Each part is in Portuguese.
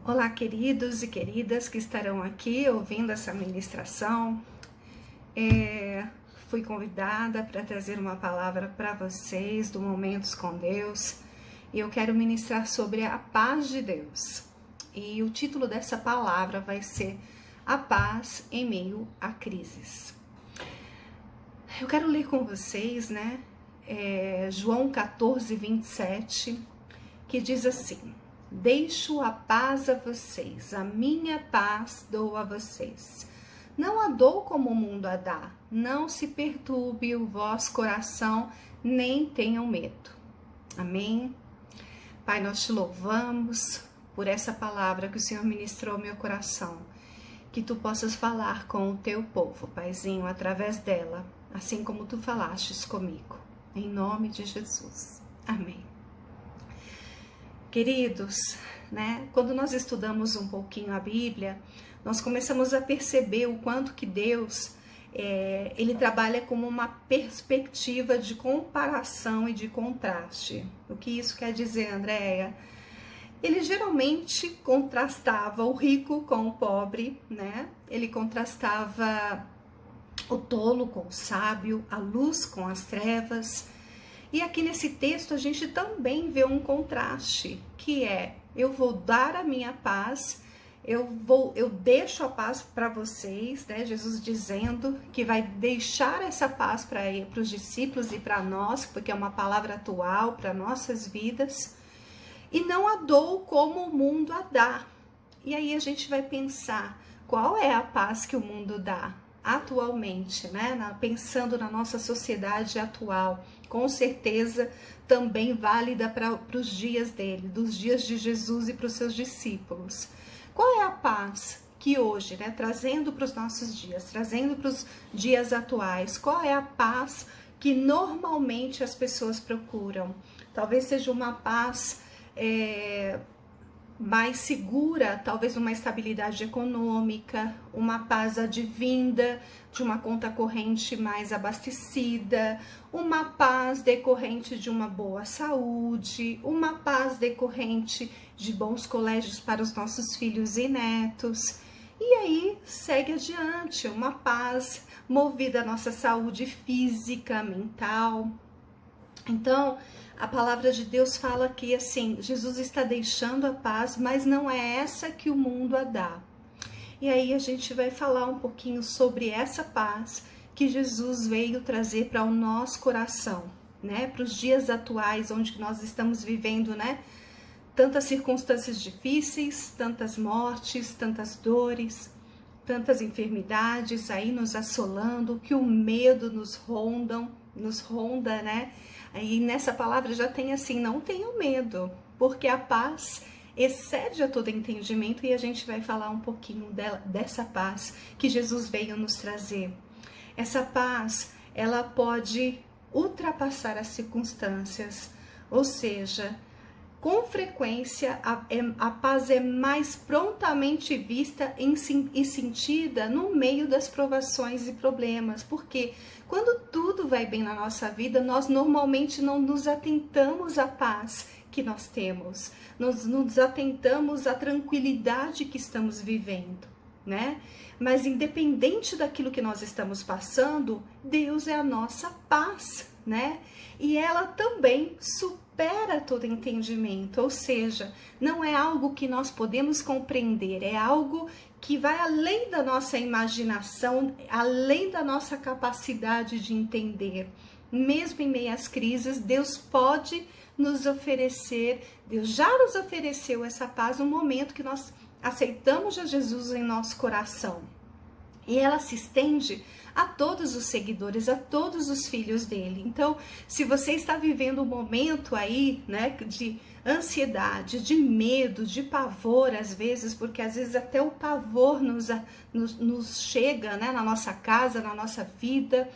Olá, queridos e queridas que estarão aqui ouvindo essa ministração. Fui convidada para trazer uma palavra para vocês do Momentos com Deus e eu quero ministrar sobre a paz de Deus. E o título dessa palavra vai ser A Paz em Meio a Crises. Eu quero ler com vocês, João 14, 27, que diz assim: Deixo a paz a vocês, a minha paz dou a vocês. Não a dou como o mundo a dá. Não se perturbe o vosso coração, nem tenham medo. Amém? Pai, nós te louvamos por essa palavra que o Senhor ministrou ao meu coração. Que tu possas falar com o teu povo, Paizinho, através dela, assim como tu falastes comigo. Em nome de Jesus. Amém. Queridos, quando nós estudamos um pouquinho a Bíblia, nós começamos a perceber o quanto que Deus, ele trabalha como uma perspectiva de comparação e de contraste. O que isso quer dizer, Andréia? Ele geralmente contrastava o rico com o pobre, Ele contrastava o tolo com o sábio, a luz com as trevas. E aqui nesse texto a gente também vê um contraste, que é: eu vou dar a minha paz, eu deixo a paz para vocês, Jesus dizendo que vai deixar essa paz para os discípulos e para nós, porque é uma palavra atual para nossas vidas, e não a dou como o mundo a dá. E aí a gente vai pensar, qual é a paz que o mundo dá atualmente, pensando na nossa sociedade atual, com certeza também válida para os dias dele, dos dias de Jesus e para os seus discípulos. Qual é a paz que hoje, trazendo para os nossos dias, trazendo para os dias atuais, qual é a paz que normalmente as pessoas procuram? Talvez seja uma paz mais segura, talvez uma estabilidade econômica, uma paz advinda de uma conta corrente mais abastecida, uma paz decorrente de uma boa saúde, uma paz decorrente de bons colégios para os nossos filhos e netos. E aí segue adiante, uma paz movida à nossa saúde física, mental. Então, a palavra de Deus fala que assim, Jesus está deixando a paz, mas não é essa que o mundo a dá. E aí a gente vai falar um pouquinho sobre essa paz que Jesus veio trazer para o nosso coração, para os dias atuais, onde nós estamos vivendo, tantas circunstâncias difíceis, tantas mortes, tantas dores, tantas enfermidades aí nos assolando, que o medo nos ronda, Aí nessa palavra já tem assim: não tenham medo, porque a paz excede a todo entendimento, e a gente vai falar um pouquinho dessa paz que Jesus veio nos trazer. Essa paz, ela pode ultrapassar as circunstâncias, ou seja, com frequência a paz é mais prontamente vista e sentida no meio das provações e problemas, porque quando tudo vai bem na nossa vida, nós normalmente não nos atentamos à paz que nós temos, nós nos atentamos à tranquilidade que estamos vivendo, Mas independente daquilo que nós estamos passando, Deus é a nossa paz, E ela também supera todo entendimento, ou seja, não é algo que nós podemos compreender, é algo que vai além da nossa imaginação, além da nossa capacidade de entender. Mesmo em meio às crises, Deus pode nos oferecer, Deus já nos ofereceu essa paz no momento que nós aceitamos a Jesus em nosso coração. E ela se estende a todos os seguidores, a todos os filhos dele. Então, se você está vivendo um momento aí, de ansiedade, de medo, de pavor, às vezes, porque às vezes até o pavor nos chega, na nossa casa, na nossa vida,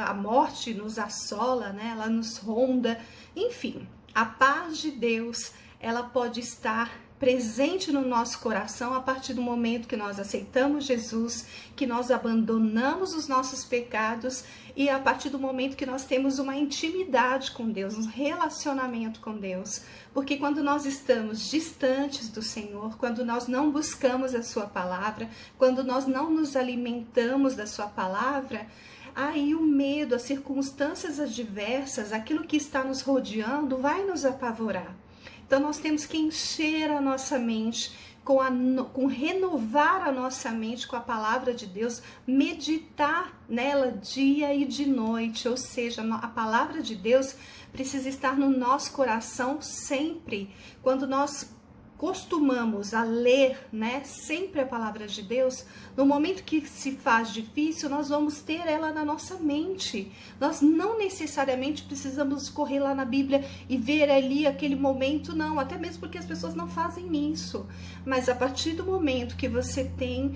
a morte nos assola, ela nos ronda. Enfim, a paz de Deus, ela pode estar presente no nosso coração a partir do momento que nós aceitamos Jesus, que nós abandonamos os nossos pecados e a partir do momento que nós temos uma intimidade com Deus, um relacionamento com Deus. Porque quando nós estamos distantes do Senhor, quando nós não buscamos a sua palavra, quando nós não nos alimentamos da sua palavra, aí o medo, as circunstâncias adversas, aquilo que está nos rodeando vai nos apavorar. Então nós temos que encher a nossa mente, com renovar a nossa mente com a palavra de Deus, meditar nela dia e de noite, ou seja, a palavra de Deus precisa estar no nosso coração sempre. Quando nós costumamos a ler, né, sempre a palavra de Deus, no momento que se faz difícil, nós vamos ter ela na nossa mente. Nós não necessariamente precisamos correr lá na Bíblia e ver ali aquele momento, não, até mesmo porque as pessoas não fazem isso. Mas a partir do momento que você tem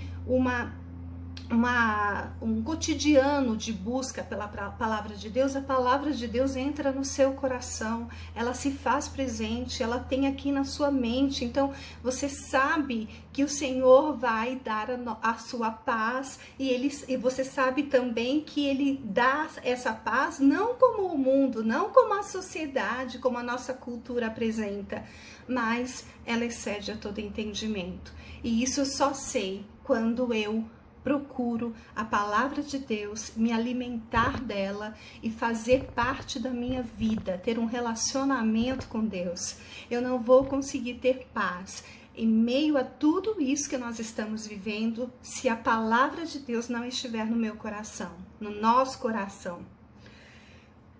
um cotidiano de busca pela palavra de Deus, a palavra de Deus entra no seu coração, ela se faz presente, ela tem aqui na sua mente. Então você sabe que o Senhor vai dar a sua paz e você sabe também que Ele dá essa paz não como o mundo, não como a sociedade, como a nossa cultura apresenta, mas ela excede a todo entendimento. E isso eu só sei quando eu procuro a palavra de Deus, me alimentar dela e fazer parte da minha vida, ter um relacionamento com Deus. Eu não vou conseguir ter paz em meio a tudo isso que nós estamos vivendo se a palavra de Deus não estiver no meu coração, no nosso coração.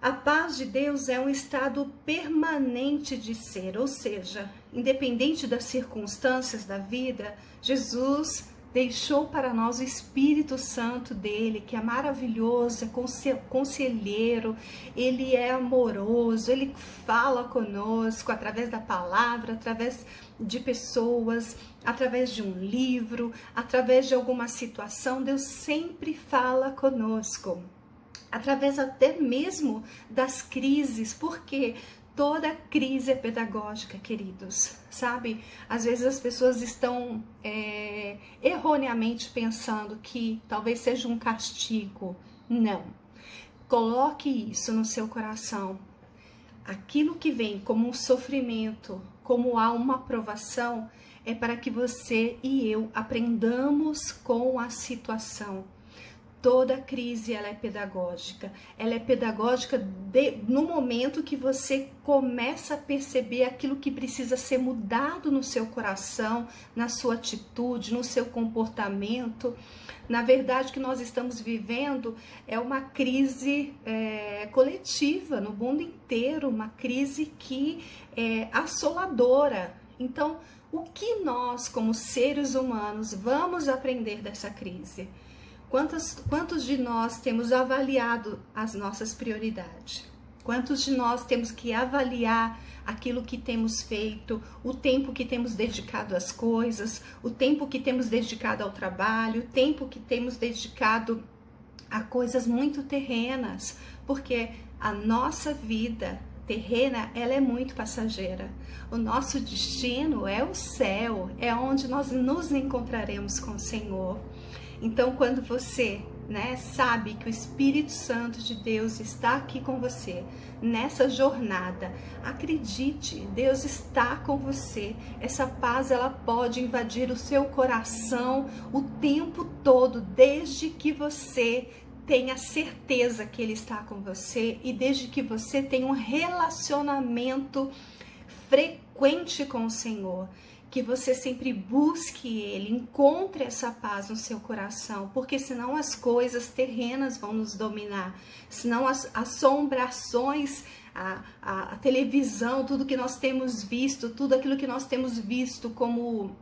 A paz de Deus é um estado permanente de ser, ou seja, independente das circunstâncias da vida, Jesus deixou para nós o Espírito Santo dele, que é maravilhoso, é conselheiro, ele é amoroso, ele fala conosco através da palavra, através de pessoas, através de um livro, através de alguma situação. Deus sempre fala conosco, através até mesmo das crises, porque toda crise é pedagógica, queridos, sabe? Às vezes as pessoas estão erroneamente pensando que talvez seja um castigo. Não. Coloque isso no seu coração. Aquilo que vem como um sofrimento, como há uma provação, é para que você e eu aprendamos com a situação. Toda crise ela é pedagógica. Ela é pedagógica no momento que você começa a perceber aquilo que precisa ser mudado no seu coração, na sua atitude, no seu comportamento. Na verdade, o que nós estamos vivendo é uma crise coletiva no mundo inteiro, uma crise que é assoladora. Então, o que nós, como seres humanos, vamos aprender dessa crise? Quantos de nós temos avaliado as nossas prioridades? Quantos de nós temos que avaliar aquilo que temos feito, o tempo que temos dedicado às coisas, o tempo que temos dedicado ao trabalho, o tempo que temos dedicado a coisas muito terrenas? Porque a nossa vida terrena, ela é muito passageira. O nosso destino é o céu, é onde nós nos encontraremos com o Senhor. Então, quando você, sabe que o Espírito Santo de Deus está aqui com você nessa jornada, acredite, Deus está com você. Essa paz, ela pode invadir o seu coração o tempo todo, desde que você tenha certeza que Ele está com você e desde que você tenha um relacionamento frequente com o Senhor. Que você sempre busque Ele, encontre essa paz no seu coração, porque senão as coisas terrenas vão nos dominar, senão as assombrações, a televisão, tudo que nós temos visto, tudo aquilo que nós temos visto como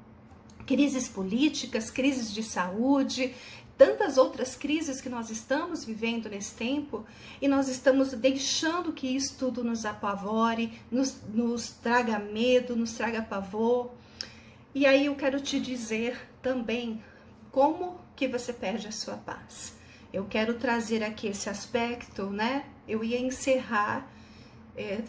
crises políticas, crises de saúde, tantas outras crises que nós estamos vivendo nesse tempo, e nós estamos deixando que isso tudo nos apavore, nos traga medo, nos traga pavor. E aí eu quero te dizer também como que você perde a sua paz. Eu quero trazer aqui esse aspecto, Eu ia encerrar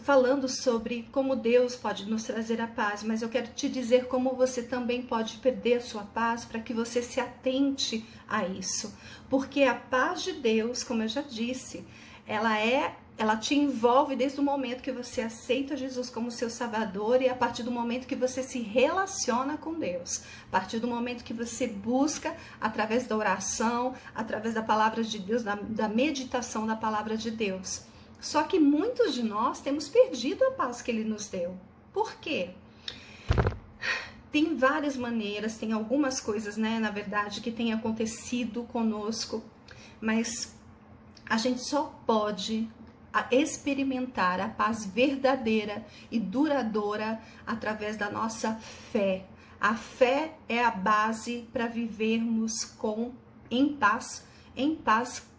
falando sobre como Deus pode nos trazer a paz, mas eu quero te dizer como você também pode perder a sua paz, para que você se atente a isso. Porque a paz de Deus, como eu já disse, ela te envolve desde o momento que você aceita Jesus como seu Salvador e a partir do momento que você se relaciona com Deus. A partir do momento que você busca, através da oração, através da palavra de Deus, da meditação da palavra de Deus. Só que muitos de nós temos perdido a paz que Ele nos deu. Por quê? Tem várias maneiras, tem algumas coisas, né, na verdade, que tem acontecido conosco, mas a gente só pode experimentar a paz verdadeira e duradoura através da nossa fé. A fé é a base para vivermos em paz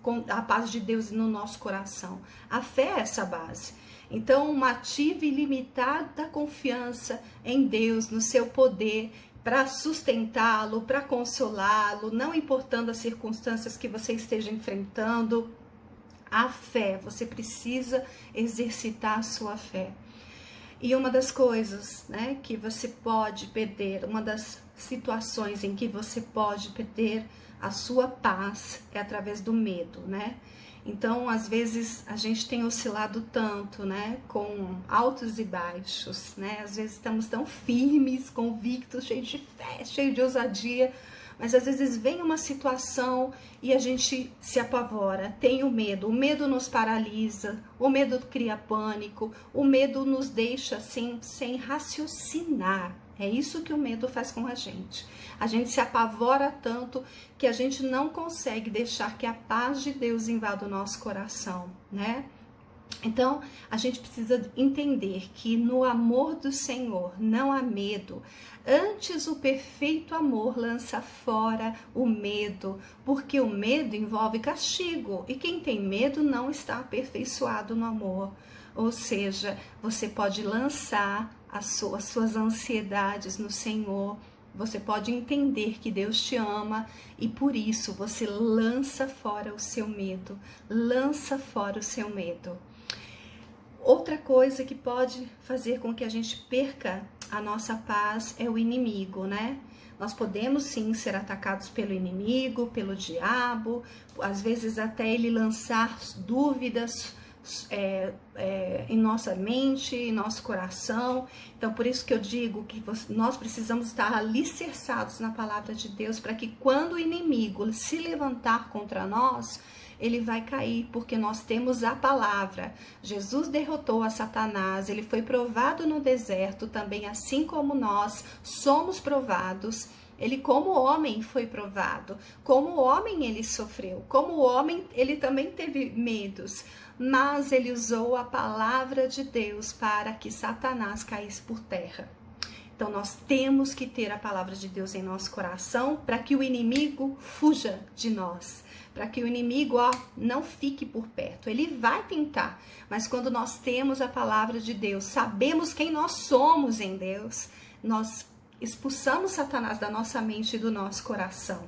com a paz de Deus no nosso coração. A fé é essa base. Então, uma ativa e ilimitada confiança em Deus, no seu poder, para sustentá-lo, para consolá-lo, não importando as circunstâncias que você esteja enfrentando. A fé, você precisa exercitar a sua fé. E uma das coisas, né, que você pode perder, uma das situações em que você pode perder a sua paz é através do medo, né? Então, às vezes, a gente tem oscilado tanto, né, com altos e baixos, né? Às vezes estamos tão firmes, convictos, cheios de fé, cheios de ousadia, mas às vezes vem uma situação e a gente se apavora, tem o medo nos paralisa, o medo cria pânico, o medo nos deixa assim, sem raciocinar. É isso que o medo faz com a gente. A gente se apavora tanto que a gente não consegue deixar que a paz de Deus invada o nosso coração, né? Então, a gente precisa entender que no amor do Senhor não há medo. Antes, o perfeito amor lança fora o medo, porque o medo envolve castigo, e quem tem medo não está aperfeiçoado no amor. Ou seja, você pode lançar as suas ansiedades no Senhor, você pode entender que Deus te ama e por isso você lança fora o seu medo, lança fora o seu medo. Outra coisa que pode fazer com que a gente perca a nossa paz é o inimigo, né? Nós podemos sim ser atacados pelo inimigo, pelo diabo, às vezes até ele lançar dúvidas em nossa mente, em nosso coração. Então, por isso que eu digo que nós precisamos estar alicerçados na palavra de Deus, para que quando o inimigo se levantar contra nós, ele vai cair, porque nós temos a palavra. Jesus derrotou a Satanás, ele foi provado no deserto também, assim como nós somos provados. Ele, como homem, foi provado. Como homem, ele sofreu. Como homem, ele também teve medos. Mas ele usou a palavra de Deus para que Satanás caísse por terra. Então, nós temos que ter a palavra de Deus em nosso coração para que o inimigo fuja de nós. Para que o inimigo não fique por perto. Ele vai tentar, mas quando nós temos a palavra de Deus, sabemos quem nós somos em Deus, nós expulsamos Satanás da nossa mente e do nosso coração.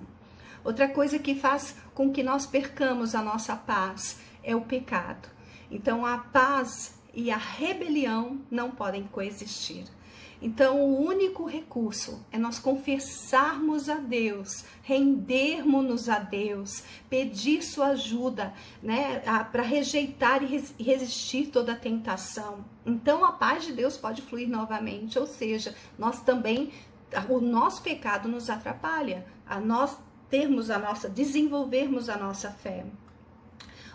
Outra coisa que faz com que nós percamos a nossa paz é o pecado. Então, a paz e a rebelião não podem coexistir. Então, o único recurso é nós confessarmos a Deus, rendermos-nos a Deus, pedir sua ajuda, né, para rejeitar e resistir toda a tentação. Então, a paz de Deus pode fluir novamente, ou seja, nós também, o nosso pecado nos atrapalha, a nós desenvolvermos a nossa fé.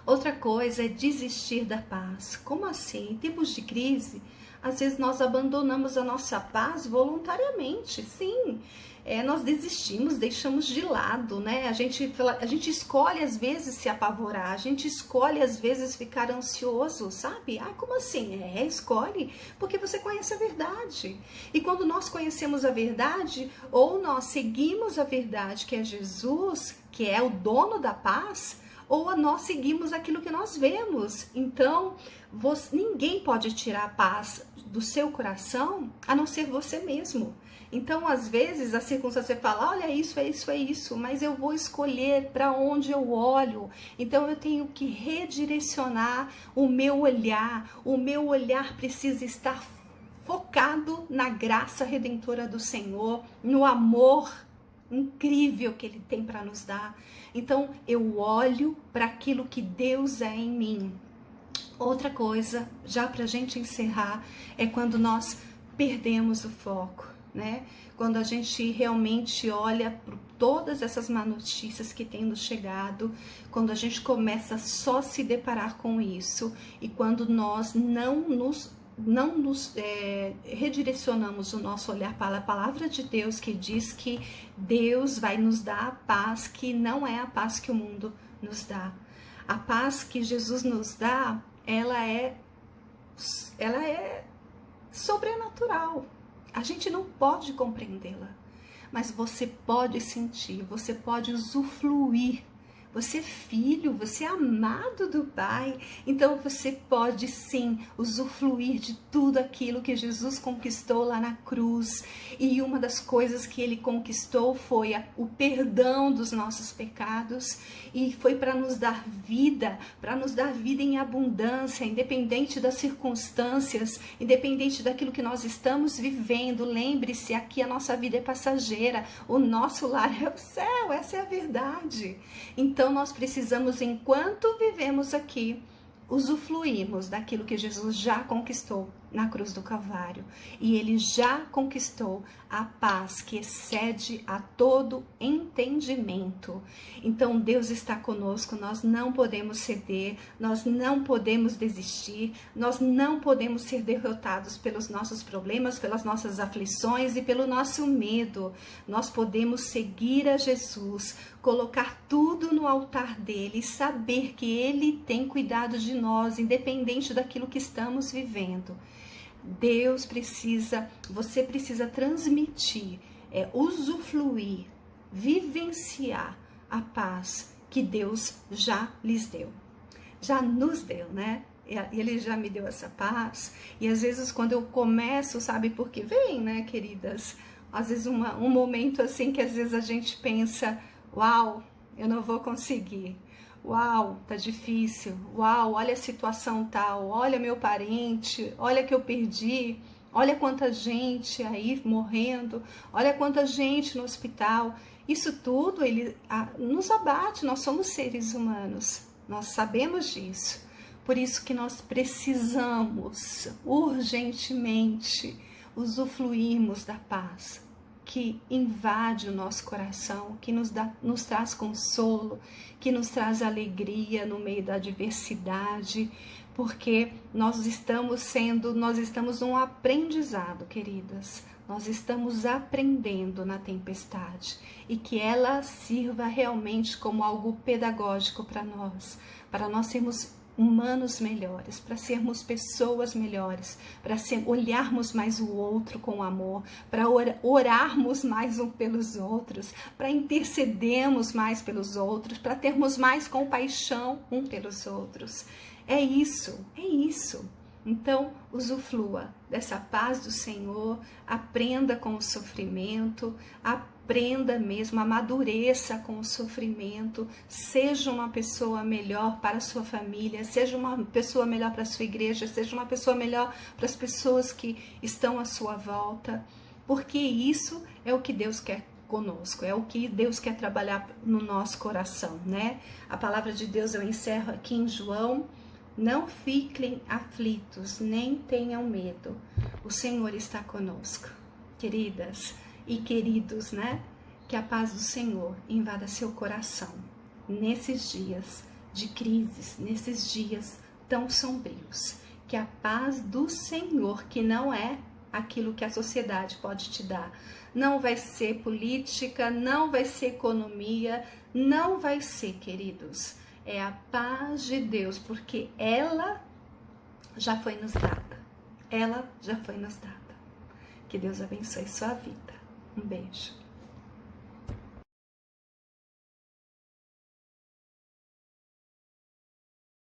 Outra coisa é desistir da paz. Como assim? Em tempos de crise, às vezes nós abandonamos a nossa paz voluntariamente, sim. Nós desistimos, deixamos de lado, né? A gente escolhe às vezes se apavorar, a gente escolhe às vezes ficar ansioso, sabe? Como assim? Escolhe, porque você conhece a verdade. E quando nós conhecemos a verdade, ou nós seguimos a verdade, que é Jesus, que é o dono da paz, ou nós seguimos aquilo que nós vemos. Então, ninguém pode tirar a paz do seu coração a não ser você mesmo. Então, às vezes, a circunstância fala, olha, é isso, mas eu vou escolher para onde eu olho. Então, eu tenho que redirecionar o meu olhar precisa estar focado na graça redentora do Senhor, no amor incrível que Ele tem para nos dar. Então, eu olho para aquilo que Deus é em mim. Outra coisa, já para a gente encerrar, é quando nós perdemos o foco, né? Quando a gente realmente olha para todas essas má notícias que têm nos chegado, quando a gente começa só a se deparar com isso e quando nós não nos redirecionamos o nosso olhar para a palavra de Deus, que diz que Deus vai nos dar a paz que não é a paz que o mundo nos dá. A paz que Jesus nos dá, ela é sobrenatural. A gente não pode compreendê-la, mas você pode sentir, você pode usufruir. Você é filho, você é amado do Pai, então você pode sim usufruir de tudo aquilo que Jesus conquistou lá na cruz. E uma das coisas que Ele conquistou foi o perdão dos nossos pecados, e foi para nos dar vida em abundância, independente das circunstâncias, independente daquilo que nós estamos vivendo. Lembre-se, aqui a nossa vida é passageira, o nosso lar é o céu, essa é a verdade. Então nós precisamos, enquanto vivemos aqui, usufruirmos daquilo que Jesus já conquistou na cruz do Calvário. E Ele já conquistou a paz que excede a todo entendimento. Então Deus está conosco, nós não podemos ceder, nós não podemos desistir, nós não podemos ser derrotados pelos nossos problemas, pelas nossas aflições e pelo nosso medo. Nós podemos seguir a Jesus, colocar tudo no altar dele e saber que Ele tem cuidado de nós, independente daquilo que estamos vivendo. Você precisa transmitir, usufruir, vivenciar a paz que Deus já lhes deu. Já nos deu, né? Ele já me deu essa paz. E às vezes quando eu começo, sabe por que vem, né, queridas? Às vezes um momento assim que às vezes a gente pensa, uau, eu não vou conseguir. Uau, tá difícil. Uau, olha a situação tal. Olha meu parente. Olha que eu perdi. Olha quanta gente aí morrendo. Olha quanta gente no hospital. Isso tudo ele nos abate. Nós somos seres humanos. Nós sabemos disso. Por isso que nós precisamos urgentemente usufruirmos da paz que invade o nosso coração, que nos traz consolo, que nos traz alegria no meio da adversidade, porque nós estamos num aprendizado, queridas. Nós estamos aprendendo na tempestade e que ela sirva realmente como algo pedagógico para nós sermos humanos melhores, para sermos pessoas melhores, para olharmos mais o outro com amor, para orarmos mais uns pelos outros, para intercedermos mais pelos outros, para termos mais compaixão uns pelos outros. É isso, é isso. Então, usufrua dessa paz do Senhor, aprenda com o sofrimento, aprenda mesmo, amadureça com o sofrimento, seja uma pessoa melhor para a sua família, seja uma pessoa melhor para a sua igreja, seja uma pessoa melhor para as pessoas que estão à sua volta, porque isso é o que Deus quer conosco, é o que Deus quer trabalhar no nosso coração, né? A palavra de Deus eu encerro aqui em João. Não fiquem aflitos, nem tenham medo. O Senhor está conosco. Queridas e queridos, né? Que a paz do Senhor invada seu coração nesses dias de crises, nesses dias tão sombrios. Que a paz do Senhor, que não é aquilo que a sociedade pode te dar, não vai ser política, não vai ser economia, não vai ser, queridos. É a paz de Deus, porque ela já foi nos dada. Ela já foi nos dada. Que Deus abençoe sua vida. Um beijo.